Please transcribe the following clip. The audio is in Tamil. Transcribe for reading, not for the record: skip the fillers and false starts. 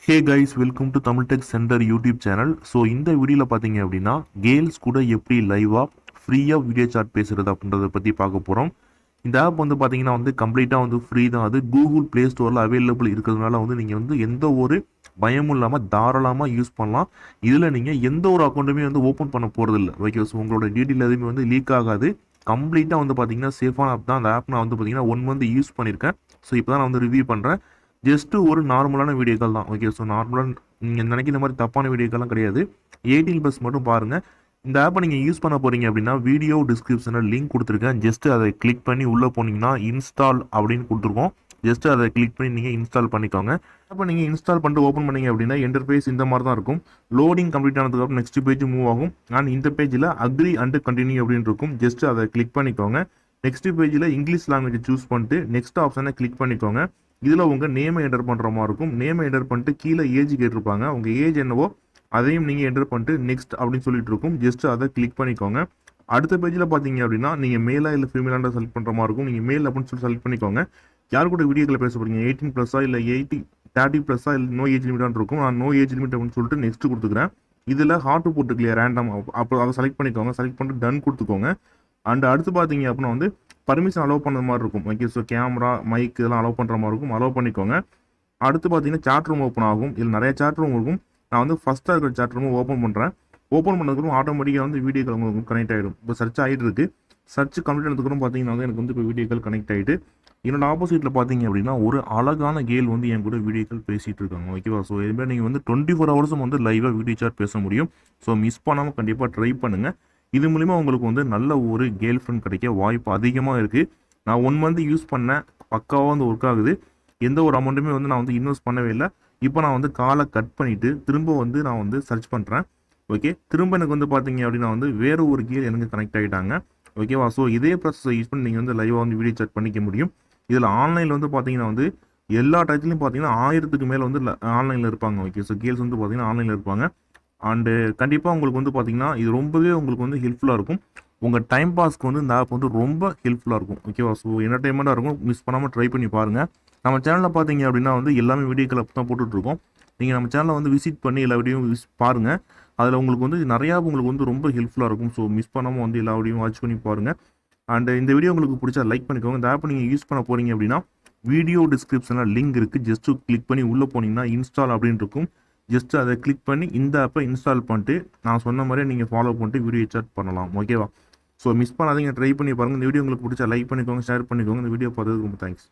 Hey guys, welcome to Tamil tech centre YouTube channel. So இந்த வீடியோவில் பார்த்தீங்க அப்படின்னா கேல்ஸ் கூட எப்படி லைவாக ஃப்ரீயாக வீடியோ சாட் பேசுகிறது அப்படின்றத பற்றி பார்க்க போகிறோம். இந்த ஆப் வந்து பார்த்தீங்கன்னா கம்ப்ளீட்டாக ஃப்ரீ தான். அது கூகுள் ப்ளே ஸ்டோரில் அவைலபிள் இருக்கிறதுனால நீங்கள் எந்த ஒரு பயமும் இல்லாமல் தாராளமாக யூஸ் பண்ணலாம். இதில் நீங்கள் எந்த ஒரு அக்கௌண்ட்டுமே ஓப்பன் பண்ண போகிறதில்ல. ஓகே, ஸோ உங்களோட டீட்டெயில் எதுவுமே லீக் ஆகாது. கம்ப்ளீட்டாக பார்த்தீங்கன்னா சேஃபான ஆப் தான். அந்த ஆப் நான் பார்த்தீங்கன்னா 1 மந்த் யூஸ் பண்ணியிருக்கேன். ஸோ இப்போ தான் நான் ரிவ்யூ பண்ணுறேன். ஜஸ்ட்டு ஒரு நார்மலான வீடியோக்கள் தான். ஓகே, ஸோ நார்மலாக நீங்கள் நினைக்கிற மாதிரி தப்பான வீடியோக்கெல்லாம் கிடையாது. 18+ மட்டும் பாருங்கள். இந்த ஆப்பை நீங்கள் யூஸ் பண்ண போகிறீங்க அப்படின்னா வீடியோ டிஸ்கிரிப்ஷனில் லிங்க் கொடுத்துருக்கேன். ஜஸ்ட்டு அதை கிளிக் பண்ணி உள்ளே போனீங்கன்னா இன்ஸ்டால் அப்படின்னு கொடுத்துருக்கோம். ஜஸ்ட்டு அதை கிளிக் பண்ணி நீங்கள் இன்ஸ்டால் பண்ணிக்கோங்க. அப்போ நீங்கள் இன்ஸ்டால் பண்ணிட்டு ஓப்பன் பண்ணிங்க அப்படின்னா இன்டர்ஃபேஸ் இந்த மாதிரி தான் இருக்கும். லோடிங் கம்ப்ளீட் ஆனதுக்கப்புறம் நெக்ஸ்ட் பேஜ் மூவ் ஆகும். அண்ட் இந்த பேஜில் அக்ரி அண்ட் கண்டினியூ அப்படின்னு இருக்கும். ஜஸ்ட்டு அதை கிளிக் பண்ணிக்கோங்க. நெக்ஸ்ட் பேஜில் இங்கிலீஷ் லாங்குவேஜ் சூஸ் பண்ணிட்டு நெக்ஸ்ட் ஆப்ஷனை கிளிக் பண்ணிக்கோங்க. இதில் உங்கள் நேமை என்டர் பண்ணுற மாதிரி இருக்கும். நேமை என்டர் பண்ணிட்டு கீழே ஏஜ் கேட்டிருப்பாங்க. உங்கள் ஏஜ் என்னவோ அதையும் நீங்கள் என்டர் பண்ணிட்டு நெக்ஸ்ட் அப்படின்னு சொல்லிட்டு இருக்கும். ஜஸ்ட் அதை கிளிக் பண்ணிக்கோங்க. அடுத்த பேஜில் பார்த்தீங்க அப்படின்னா நீங்கள் மேலா இல்லை ஃபீமேலாக செலக்ட் பண்ணுற மாதிரி இருக்கும். நீங்கள் மேல் அப்படின்னு சொல்லி செலக்ட் பண்ணிக்கோங்க. யார் கூட வீடியோக்களை பேச போகிறீங்க, 18+ இல்லை 30+ இல்லை நோ ஏஜ் லிமிட்டான் இருக்கும். நான் நோ ஏஜ் லிமிட் அப்படின்னு சொல்லிட்டு நெக்ஸ்ட் கொடுத்துக்கிறேன். இதில் ஹார்ட் போட்டுக்கலையா ரேண்டம், அப்போ அதை செலக்ட் பண்ணிக்கோங்க. செலக்ட் பண்ணிட்டு டன் கொடுத்துக்கோங்க. அண்ட் அடுத்து பார்த்தீங்க அப்படின்னா பர்மிஷன் அலோவ் பண்ணுற மாதிரி இருக்கும். ஓகே, ஸோ கேமரா மைக் இதெல்லாம் அலோவ் பண்ணுற மாதிரி இருக்கும். அலோவ் பண்ணிக்கோங்க. அடுத்து பார்த்தீங்கன்னா சாட் ரூம் ஓப்பன் ஆகும். இதில் நிறைய சாட் ரூம் இருக்கும். நான் ஃபஸ்ட்டாக இருக்கிற சாட் ரூம் ஓப்பன் பண்ணுறேன். ஓப்பன் பண்ணதுக்கப்புறம் ஆட்டோமேட்டிக்காக வீடியோக்கள் உங்களுக்கு கனெக்ட் ஆகிடும். இப்போ சர்ச் ஆகிட்டு இருக்கு. சர்ச் கம்ப்ளீட் ஆனதுக்கப்புறம் பார்த்தீங்கன்னா எனக்கு இப்போ வீடியோக்கள் கனெக்ட் ஆகிட்டு என்னோட ஆப்போசிட்டில் பார்த்தீங்க அப்படின்னா ஒரு அழகான கேல் என் கூட வீடியோக்கள் பேசிகிட்டு இருக்காங்க. ஓகேவா, ஸோ இதுமாதிரி நீங்கள் 24 ஹவர்ஸும் லைவாக வீடியோ சாட் பேச முடியும். ஸோ மிஸ் பண்ணாமல் கண்டிப்பாக ட்ரை பண்ணுங்கள். இது மூலிமா உங்களுக்கு நல்ல ஒரு கேர்ள் ஃப்ரெண்ட் கிடைக்க வாய்ப்பு அதிகமாக இருக்குது. நான் 1 மந்த் யூஸ் பண்ணேன். பக்காவாக ஒர்க் ஆகுது. எந்த ஒரு அமௌண்ட்டுமே நான் இன்வெஸ்ட் பண்ணவே இல்லை. இப்போ நான் காலை கட் பண்ணிவிட்டு திரும்ப நான் சர்ச் பண்ணுறேன். ஓகே, திரும்ப எனக்கு பார்த்தீங்க அப்படின்னா வேறு ஒரு கேர்ள் எனக்கு கனெக்ட் ஆகிட்டாங்க. ஓகேவா, ஸோ இதே ப்ராசஸை யூஸ் பண்ணி நீங்கள் லைவாக வீடியோ சாட் பண்ணிக்க முடியும். இதில் ஆன்லைனில் பார்த்தீங்கன்னா எல்லா டயத்துலையும் பார்த்தீங்கன்னா 1000க்கு மேலே ஆன்லைனில் இருப்பாங்க. ஓகே, ஸோ கேர்ள்ஸ் பார்த்தீங்கன்னா ஆன்லைனில் இருப்பாங்க. அண்டு கண்டிப்பாக உங்களுக்கு பார்த்தீங்கன்னா இது ரொம்பவே உங்களுக்கு ஹெல்ப்ஃபுல்லாக இருக்கும். உங்கள் டைம் பாஸ்க்கு இந்த ஆப் ரொம்ப ஹெல்ப்ஃபுல்லாக இருக்கும். ஓகேவா, ஸோ என்டர்டைன்மெண்ட்டாக இருக்கும். மிஸ் பண்ணாமல் ட்ரை பண்ணி பாருங்கள். நம்ம சேனலில் பார்த்தீங்க அப்படின்னா எல்லாமே வீடியோக்கள் அப்போ தான் போட்டுட்ருக்கோம். நீங்கள் நம்ம சேனலை விசிட் பண்ணி எல்லா வீடியோவும் பாருங்கள். அதில் உங்களுக்கு நிறையா உங்களுக்கு ரொம்ப ஹெல்ப்ஃபுல்லாக இருக்கும். ஸோ மிஸ் பண்ணாமல் எல்லா வீடியோவும் வாட்ச் பண்ணி பாருங்கள். அண்ட் இந்த வீடியோ உங்களுக்கு பிடிச்சா லைக் பண்ணிக்கோங்க. இந்த ஆப் நீங்கள் யூஸ் பண்ண போகிறீங்க அப்படின்னா வீடியோ டிஸ்கிரிப்ஷனில் லிங்க் இருக்குது. ஜஸ்ட்டு கிளிக் பண்ணி உள்ளே போனீங்கன்னா இன்ஸ்டால் அப்படின்னு இருக்கும். ஜஸ்ட் அதை கிளிக் பண்ணி இந்த ஆப்பை இன்ஸ்டால் பண்ணிட்டு நான் சொன்ன மாதிரியே நீங்கள் ஃபாலோ பண்ணிட்டு வீடியோ சாட் பண்ணலாம். ஓகேவா, ஸோ மிஸ் பண்ணாதீங்க, ட்ரை பண்ணி பாருங்கள். இந்த வீடியோ உங்களுக்கு பிடிச்சா லைக் பண்ணிக்கோங்க, ஷேர் பண்ணிக்கோங்க. இந்த வீடியோ பார்த்ததுக்கு ரொம்ப தேங்க்ஸ்.